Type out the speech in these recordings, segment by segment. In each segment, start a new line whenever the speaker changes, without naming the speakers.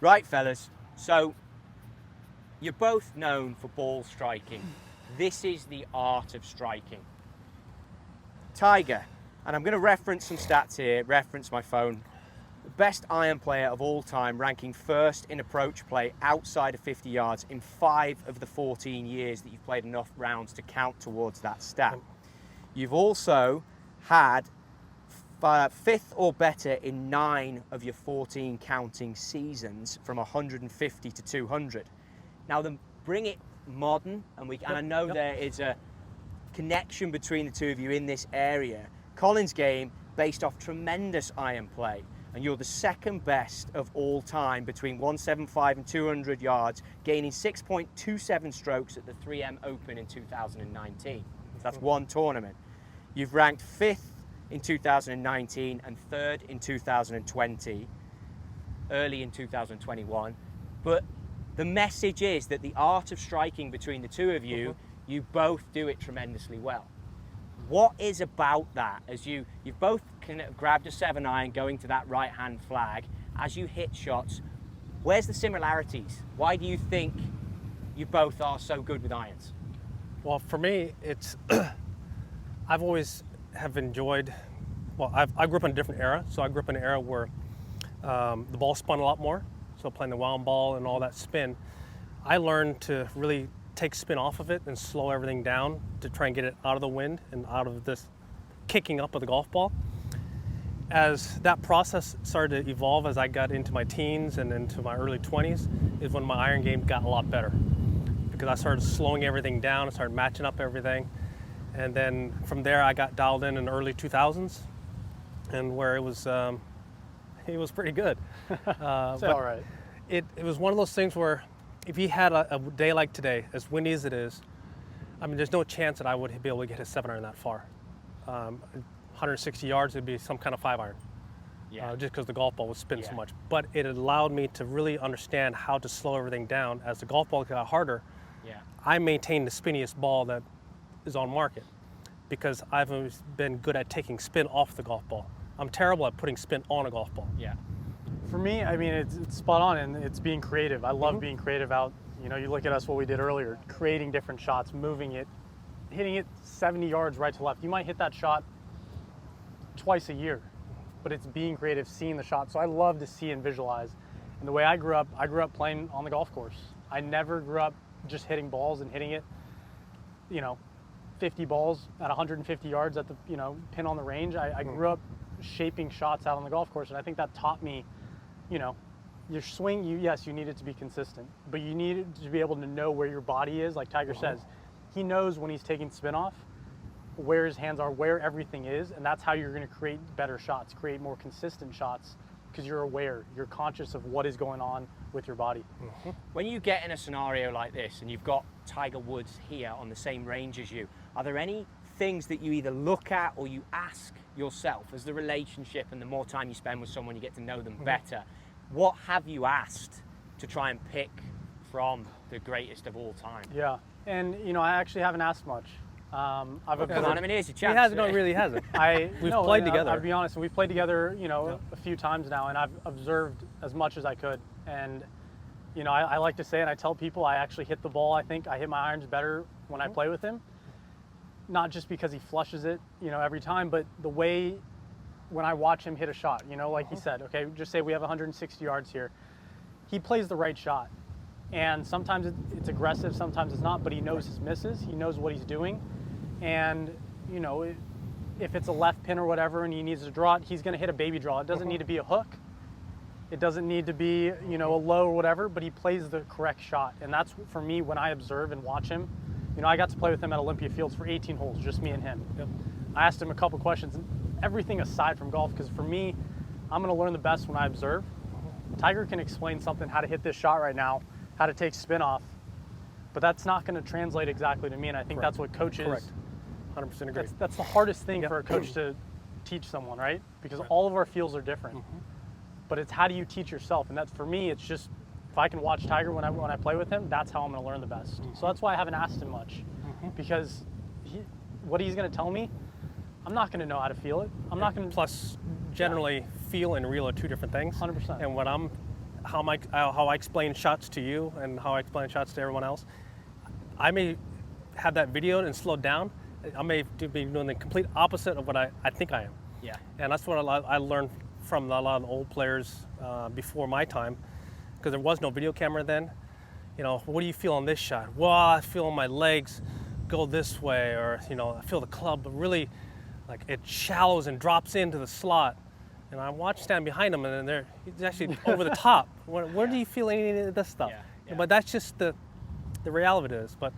Right, fellas. So, you're both known for ball striking. This is the art of striking. Tiger, and I'm going to reference some stats here, reference my phone. The best iron player of all time, ranking first in approach play outside of 50 yards in 5 of the 14 years that you've played enough rounds to count towards that stat. You've also had 5th or better in 9 of your 14 counting seasons from 150 to 200. Now then, bring it modern, and I know there is a connection between the two of you in this area. Colin's game based off tremendous iron play, and you're the second best of all time between 175 and 200 yards, gaining 6.27 strokes at the 3M Open in 2019. So that's one tournament. You've ranked 5th in 2019 and 3rd in 2020, early in 2021. But the message is that the art of striking between the two of you, you both do it tremendously well. What is about that, as you've both grabbed a 7-iron going to that right-hand flag, as you hit shots, where's the similarities? Why do you think you both are so good with irons?
Well, for me, it's, I've always have enjoyed, well, I grew up in a different era, so I grew up in an era where the ball spun a lot more, so playing the wound ball and all that spin. I learned to really take spin off of it and slow everything down to try and get it out of the wind and out of this kicking up of the golf ball. As that process started to evolve as I got into my teens and into my early 20s is when my iron game got a lot better, because I started slowing everything down and started matching up everything. And then from there I got dialed in the early 2000s, and where it was pretty good.
It's all right.
It was one of those things where if you had a day like today, as windy as it is, I mean, there's no chance that I would be able to get a 7-iron that far. 160 yards, it'd be some kind of 5-iron.
Yeah.
Just because the golf ball would spin so much. But it allowed me to really understand how to slow everything down. As the golf ball got harder, I maintained the spinniest ball that is on market, because I've always been good at taking spin off the golf ball. I'm terrible at putting spin on a golf ball.
Yeah.
For me, I mean, it's spot on, and it's being creative. I love being creative out. You know, you look at us, what we did earlier, creating different shots, moving it, hitting it 70 yards right to left. You might hit that shot twice a year, but it's being creative, seeing the shot. So I love to see and visualize. And the way I grew up playing on the golf course. I never grew up just hitting balls and hitting it, 50 balls at 150 yards at the, pin on the range. I grew up shaping shots out on the golf course, and I think that taught me, your swing, you need it to be consistent, but you need it to be able to know where your body is. Like Tiger says, he knows when he's taking spin off, where his hands are, where everything is, and that's how you're going to create better shots, create more consistent shots, because you're aware, you're conscious of what is going on with your body.
When you get in a scenario like this and you've got Tiger Woods here on the same range as you, are there any things that you either look at or you ask yourself as the relationship and the more time you spend with someone, you get to know them better? What have you asked to try and pick from the greatest of all time?
Yeah, and I actually haven't asked much.
Come on, I mean, here's your chance.
He hasn't, really hasn't. We've played together.
I'll be honest, we've played together, a few times now, and I've observed as much as I could. And, I like to say, and I tell people, I actually hit the ball. I think I hit my irons better when I play with him. Not just because he flushes it, every time, but the way when I watch him hit a shot, like he said, okay, just say we have 160 yards here. He plays the right shot. And sometimes it's aggressive, sometimes it's not, but he knows his misses. He knows what he's doing. And, if it's a left pin or whatever and he needs to draw it, he's going to hit a baby draw. It doesn't need to be a hook. It doesn't need to be, a low or whatever, but he plays the correct shot. And that's, for me, when I observe and watch him. I got to play with him at Olympia Fields for 18 holes, just me and him. I asked him a couple questions, everything aside from golf, because for me, I'm going to learn the best when I observe. Tiger can explain something, how to hit this shot right now, how to take spin off, but that's not going to translate exactly to me, and I think that's what coaches...
Correct. 100% agree.
That's the hardest thing for a coach to teach someone, right? Because all of our feels are different. But it's how do you teach yourself? And that's, for me, it's just, if I can watch Tiger when I play with him, that's how I'm going to learn the best. So that's why I haven't asked him much, because what he's going to tell me, I'm not going to know how to feel it. I'm not going to...
Plus, generally, feel and reel are two different things.
100%.
And what how I explain shots to you and how I explain shots to everyone else. I may have that videoed and slowed down. I may be doing the complete opposite of what I think I am.
Yeah.
And that's what I learned from a lot of the old players before my time, because there was no video camera then. You know, what do you feel on this shot? Well, I feel my legs go this way, or you know, I feel the club really like it shallows and drops into the slot. And I watch stand behind him, and then he's actually over the top. Where do you feel any of this stuff?
Yeah, yeah.
But that's just the reality is. But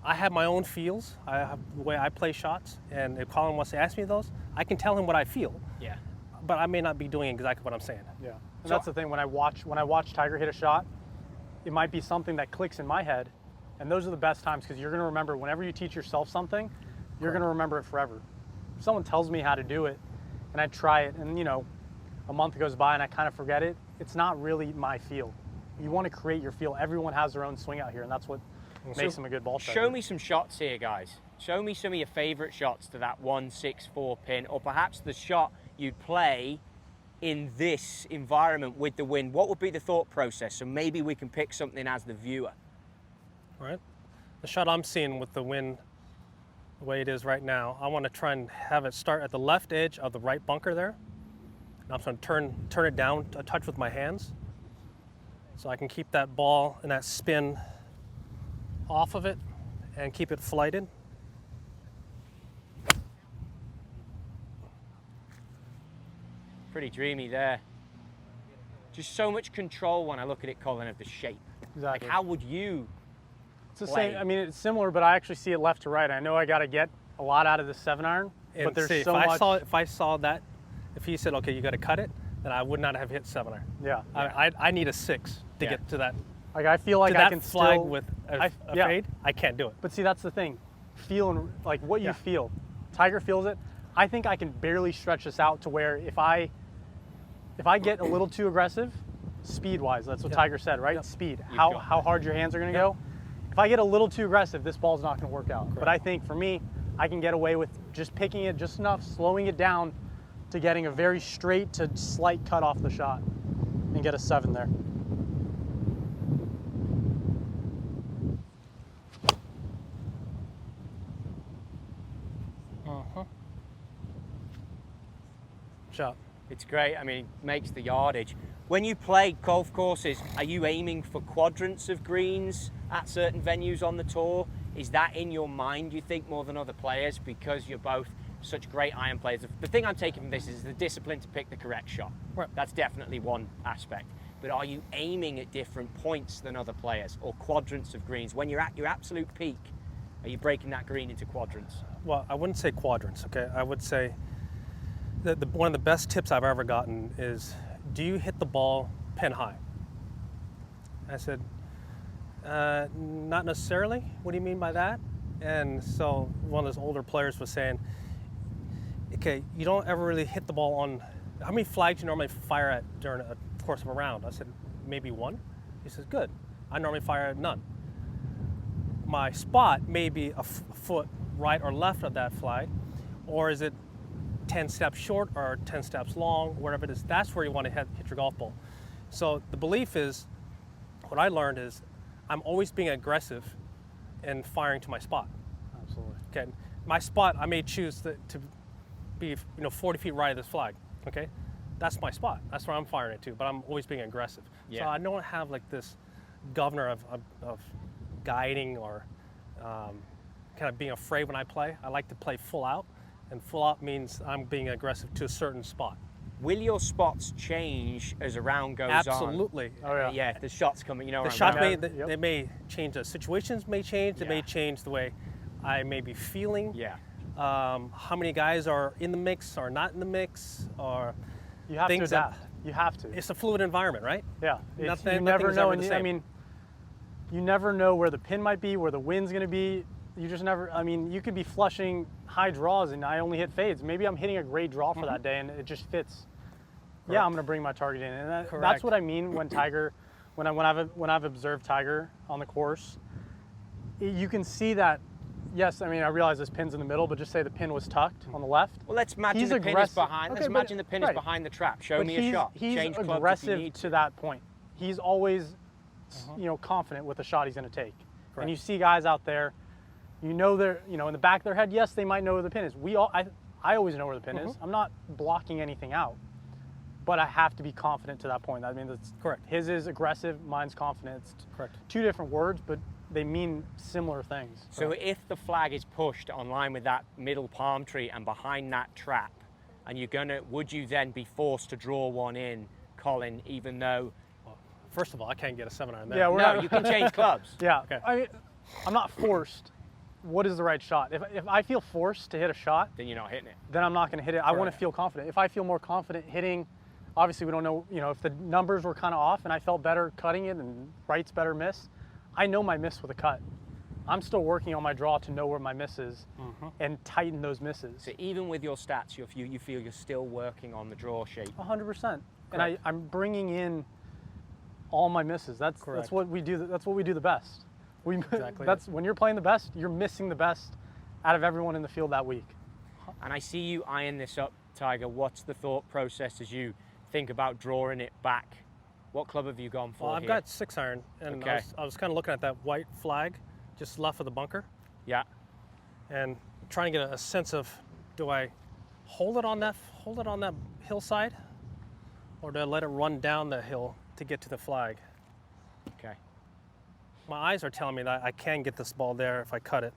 I have my own feels. I have the way I play shots, and if Colin wants to ask me those, I can tell him what I feel.
Yeah.
But I may not be doing exactly what I'm saying.
Yeah. And that's the thing, when I watch Tiger hit a shot, it might be something that clicks in my head, and those are the best times, because you're going to remember, whenever you teach yourself something, you're going to remember it forever. If someone tells me how to do it, and I try it, and you know, a month goes by and I kind of forget it, it's not really my feel. You want to create your feel. Everyone has their own swing out here, and that's what makes them a good ball striker.
Show me some shots here, guys. Show me some of your favorite shots to that 164 pin, or perhaps the shot you'd play in this environment with the wind. What would be the thought process? So maybe we can pick something as the viewer.
All right. The shot I'm seeing with the wind, the way it is right now, I want to try and have it start at the left edge of the right bunker there. And I'm just going to turn it down a touch with my hands, so I can keep that ball and that spin off of it and keep it flighted.
Pretty dreamy there. Just so much control when I look at it, Colin, of the shape.
Exactly.
Like, how would you
It's the
play?
same. I mean, it's similar, but I actually see it left to right. I know I got to get a lot out of the 7-iron,
And
but there's
see,
so much.
if I saw that, if he said, okay, you got to cut it, then I would not have hit 7-iron.
Yeah.
I need a 6 to
Yeah.
get to that.
Like, I feel like
To
I
that
can
flag
still,
with
I-
a
yeah.
fade, I can't do it.
But see, that's the thing. Feeling like what you
Yeah.
feel. Tiger feels it. I think I can barely stretch this out to where if I get a little too aggressive, speed-wise, that's what
Yeah.
Tiger said, right?
Yep.
Speed.
You've
How
got
hard your hands are going to go. If I get a little too aggressive, this ball's not going to work out. But I think for me, I can get away with just picking it just enough, slowing it down to getting a very straight to slight cut off the shot and get a 7 there.
Shot.
It's great. I mean, it makes the yardage. When you play golf courses, are you aiming for quadrants of greens at certain venues on the tour? Is that in your mind, you think, more than other players, because you're both such great iron players? The thing I'm taking from this is the discipline to pick the correct shot.
Right.
That's definitely one aspect. But are you aiming at different points than other players, or quadrants of greens? When you're at your absolute peak, are you breaking that green into quadrants?
Well, I wouldn't say quadrants, okay? I would say that one of the best tips I've ever gotten is, do you hit the ball pin high? I said, not necessarily. What do you mean by that? And so one of those older players was saying, okay, you don't ever really hit the ball on, how many flags do you normally fire at during a course of a round? I said, maybe 1. He says, good. I normally fire at none. My spot may be a foot right or left of that flag, or is it 10 steps short or 10 steps long, wherever it is. That's where you want to hit your golf ball. So the belief is, what I learned is, I'm always being aggressive and firing to my spot.
Absolutely.
Okay, my spot, I may choose to be 40 feet right of this flag. Okay, that's my spot. That's where I'm firing it to. But I'm always being aggressive.
Yeah.
So I don't have like this governor of guiding or kind of being afraid when I play. I like to play full out, and full out means I'm being aggressive to a certain spot.
Will your spots change as a round goes on?
Absolutely.
Oh, yeah.
Yeah, the shots coming, you know.
The
what
shots
I'm
may,
Yep.
they may change, the situations may change, they may
Yeah.
change the way I may be feeling.
Yeah.
How many guys are in the mix or not in the mix, or
You have to
things that-
adapt. You have to.
it's a fluid environment, right?
Yeah,
Nothing-
you never
nothing's
know.
ever
And
the
I
same.
mean, you never know where the pin might be, where the wind's going to be. You just never. I mean, you could be flushing high draws, and I only hit fades. Maybe I'm hitting a great draw for that day, and it just fits. Yeah, I'm going to bring my target in, and that's
Correct.
what I mean when Tiger, when I've observed Tiger on the course, you can see that. Yes, I mean, I realize this pin's in the middle, but just say the pin was tucked on the left.
Well, let's imagine
He's
the pin is
aggressive.
behind.
Okay,
Let's
but-
imagine the pin is
right.
behind the trap. Show
But
me a shot.
He's
Change clubs if you
aggressive
need
to that point. he's always, you know, confident with the shot he's going to take.
Correct.
And you see guys out there, you know, they're, you know, in the back of their head, yes, they might know where the pin is. I always know where the pin is. I'm not blocking anything out, but I have to be confident to that point. I mean, that's
Correct.
His is aggressive, mine's confident. It's
Correct.
two different words, but they mean similar things.
So if the flag is pushed on line with that middle palm tree and behind that trap, and would you then be forced to draw one in, Colin, even though?
Well, first of all, I can't get a 7-iron there.
Yeah,
No, you can change clubs.
Yeah,
Okay.
I mean, I'm not forced. What is the right shot? If I feel forced to hit a shot,
Then you're not hitting it.
then I'm not going to hit it. I want to
Correct.
feel confident. If I feel more confident hitting, obviously we don't know, you know, if the numbers were kind of off and I felt better cutting it and right's better miss, I know my miss with a cut. I'm still working on my draw to know where my miss is and tighten those misses.
So even with your stats, you feel you're still working on the draw shape.
100%. And I'm bringing in all my misses. That's what we do. That's what we do the best.
Exactly.
That's when you're playing the best, you're missing the best out of everyone in the field that week.
And I see you eyeing this up, Tiger. What's the thought process as you think about drawing it back? What club have you gone for
Well, I've
here?
got 6-iron, and
Okay.
I was kind of looking at that white flag just left of the bunker,
Yeah.
and trying to get a sense of, do I hold it on that hillside, or do I let it run down the hill to get to the flag?
Okay.
My eyes are telling me that I can get this ball there if I cut it.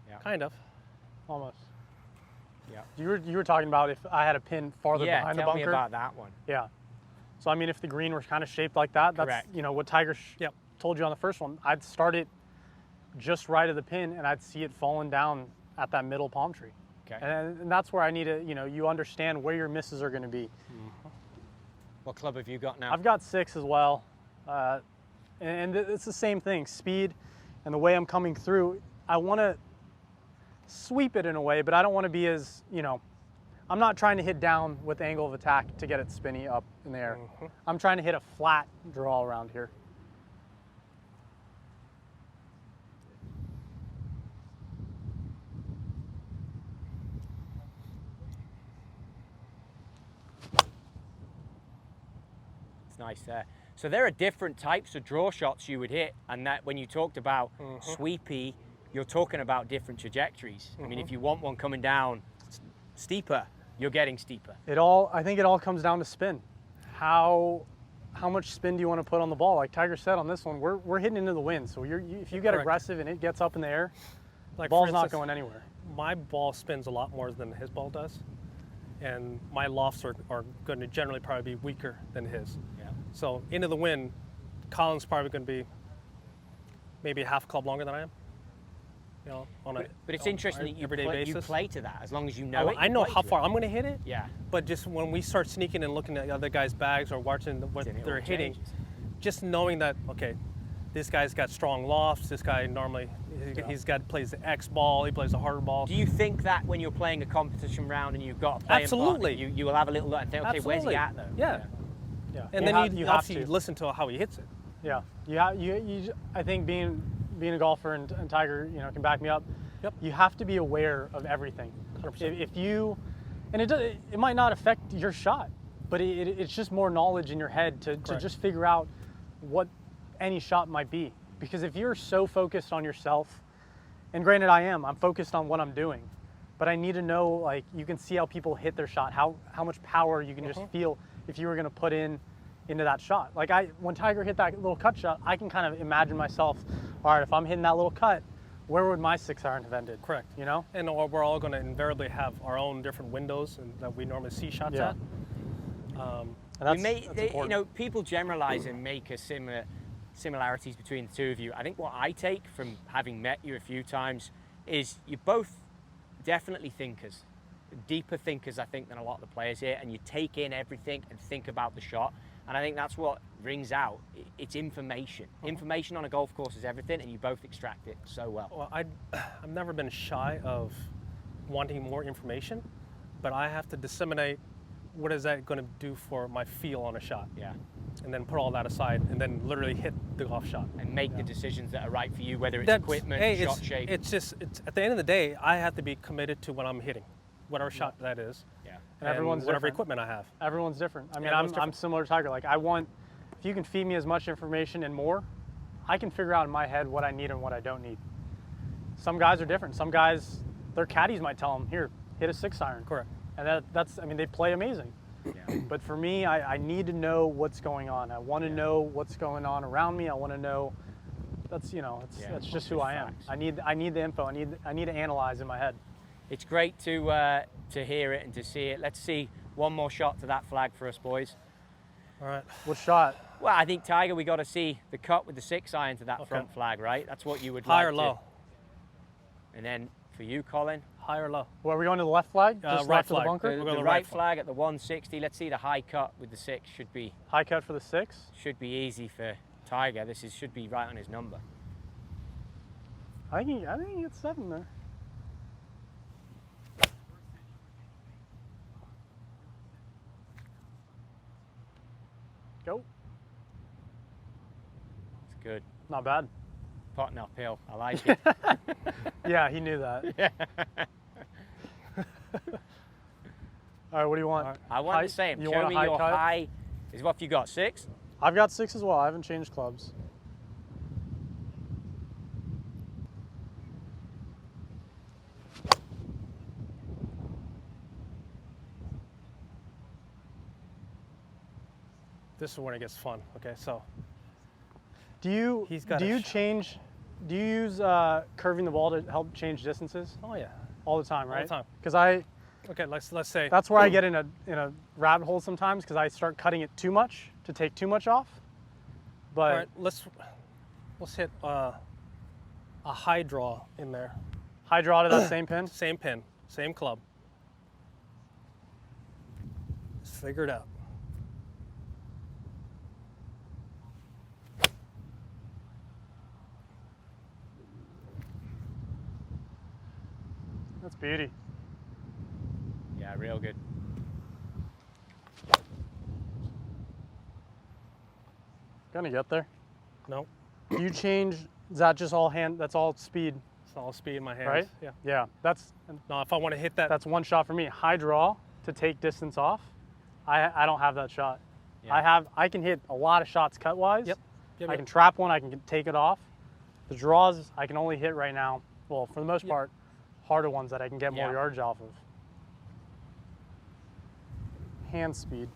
Yeah.
Kind of.
Almost.
Yeah.
You were talking about if I had a pin farther
Yeah.
behind the
Tell
bunker.
me about that one.
Yeah. So I mean, if the green was kind of shaped like that, that's
Correct.
you know what Tiger
Yep.
told you on the first one. I'd start it just right of the pin, and I'd see it falling down at that middle palm tree.
Okay.
And that's where I need to, you know, you understand where your misses are going to be.
What club have you got now?
I've got 6 as well, and it's the same thing. Speed, and the way I'm coming through, I want to sweep it in a way, but I don't want to be as, you know, I'm not trying to hit down with angle of attack to get it spinny up in the air. I'm trying to hit a flat draw around here.
It's nice there. So there are different types of draw shots you would hit, and that when you talked about sweepy, you're talking about different trajectories. I mean, if you want one coming down steeper, you're getting steeper.
I think it all comes down to spin. How much spin do you want to put on the ball? Like Tiger said on this one, we're hitting into the wind. So if you get
Correct.
aggressive and it gets up in the air,
Like
the ball's
for
not
instance,
going anywhere.
My ball spins a lot more than his ball does, and my lofts are going to generally probably be weaker than his.
Yeah.
So into the wind, Colin's probably going to be maybe a half club longer than I am. You know,
But it's
on
interesting
an
that
everyday
you
basis.
play to that as long as you know it.
I
you
know
play
how
to
far
it.
I'm going to hit it.
Yeah.
But just when we start sneaking and looking at other guys' bags or watching what
Then it
they're
all
hitting,
changes.
just knowing that, okay, this guy's got strong lofts. This guy normally plays the X ball. He plays a harder ball.
Do you think that when you're playing a competition round and you've got a playing
Absolutely.
partner, you will have a little look and think, okay, where's he at though?
Yeah.
Yeah.
And
You
then
have-
you
have
obviously
to.
listen to how he hits it.
Yeah, you. I think being a golfer and Tiger, you know, can back me up.
Yep.
You have to be aware of everything.
100%.
If you, and it might not affect your shot, but it's just more knowledge in your head to
Correct.
just figure out what any shot might be. Because if you're so focused on yourself, and granted I'm focused on what I'm doing, but I need to know, like, you can see how people hit their shot, how much power you can just feel if you were going to put into that shot. Like when Tiger hit that little cut shot, I can kind of imagine myself, all right, if I'm hitting that little cut, where would my 6-iron have ended?
Correct.
You know?
And we're all going to invariably have our own different windows and that we normally see shots
Yeah.
at.
And that's
You
important.
know, people generalize and make a similarities between the two of you. I think what I take from having met you a few times is you're both definitely thinkers, deeper thinkers, I think, than a lot of the players here, and you take in everything and think about the shot. And I think that's what rings out. It's information. Information on a golf course is everything, and you both extract it so well.
Well, I've never been shy of wanting more information, but I have to disseminate what is that going to do for my feel on a shot.
Yeah.
and then put all that aside, and then literally hit the golf shot.
And make the decisions that are right for you, whether it's
That's-
equipment,
hey,
shot shape.
It's just, at the end of the day, I have to be committed to what I'm hitting, whatever shot that is.
Yeah.
And everyone's
whatever
different.
equipment I have.
Everyone's different. I mean,
Everyone's
I'm
different.
similar to Tiger. Like if you can feed me as much information and more, I can figure out in my head what I need and what I don't need. Some guys are different. Some guys, their caddies might tell them, here, hit a 6-iron.
Correct.
And that's, I mean, they play amazing.
Yeah.
But for me, I need to know what's going on. I want to know what's going on around me. I want to know, that's, you know, that's just who I am.
Facts.
I need the info. I need to analyze in my head.
It's great to hear it and to see it. Let's see one more shot to that flag for us, boys.
All right.
What shot?
Well, I think, Tiger, we got to see the cut with the 6-iron to that
Okay.
front flag, right? That's what you would
High
like
or low?
And then for you, Colin,
High or low?
Well, are we going to the left flag? Just
right
left of the
flag.
bunker?
the,
We'll go
the
the
right
right
flag at the 160. Let's see the high cut with the 6. Should be
High cut for the 6.
easy for Tiger. Should be right on his number.
I think he gets 7 there. Go.
It's good.
Not bad.
Potting uphill. I like it.
Yeah, he knew that. All right, what do you want?
I want the same.
You
Show
want
me
a high
your
cut?
high. Is what have you got? 6?
I've got 6 as well. I haven't changed clubs.
This is when it gets fun. Okay, so
Do you
He's got
do
a
you
shot.
change? Do you use curving the ball to help change distances
oh yeah.
all the time, right?
the time.
Because I
Okay, let's say
that's where I get in a rabbit hole sometimes because I start cutting it too much to take too much off. But
all right, let's hit a high draw in there.
high draw to that same pin.
Same pin, same club. Let's figure it out.
That's beauty.
Yeah, real good.
Gonna get there.
No,
Do you change? Is that just all hand? That's all speed,
it's all speed in my hands.
right?
Yeah.
Yeah. That's
Now, if I want to hit that,
one shot for me. High draw to take distance off. I don't have that shot.
Yeah.
I can hit a lot of shots cut wise.
Yep. Yep,
I
yep.
can trap one. I can take it off. The draws I can only hit right now. Well, for the most part, harder ones that I can get more
Yeah.
yardage off of. Hand speed.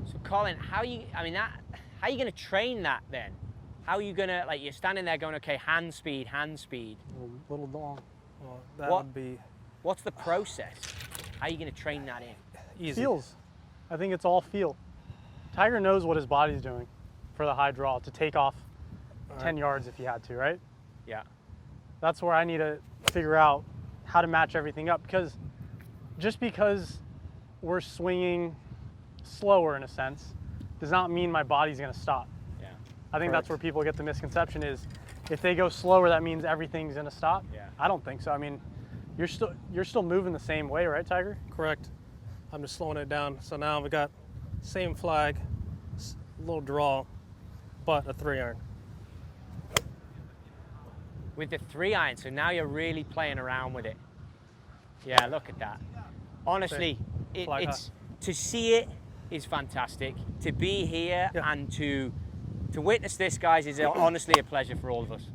So, Colin, how are you going to train that then? How are you going to, like, you're standing there going, okay, hand speed.
Little long.
well, that
What?
would be
What's the process? How are you going to train that in?
easy.
Feels. I think it's all feel. Tiger knows what his body's doing for the high draw to take off 10 yards if he had to, right?
Yeah.
That's where I need to figure out how to match everything up because just because we're swinging slower in a sense does not mean my body's going to stop.
Yeah.
I think
Correct.
that's where people get the misconception is if they go slower that means everything's going to stop.
Yeah.
I don't think so. I mean, you're still moving the same way, right, Tiger?
Correct. I'm just slowing it down. So now we got same flag, little draw, but a 3-iron.
With the 3-iron, so now you're really playing around with it. Yeah, look at that. Honestly,
Flag
it's to see it is fantastic. To be here
Yeah.
and to witness this, guys, is honestly a pleasure for all of us.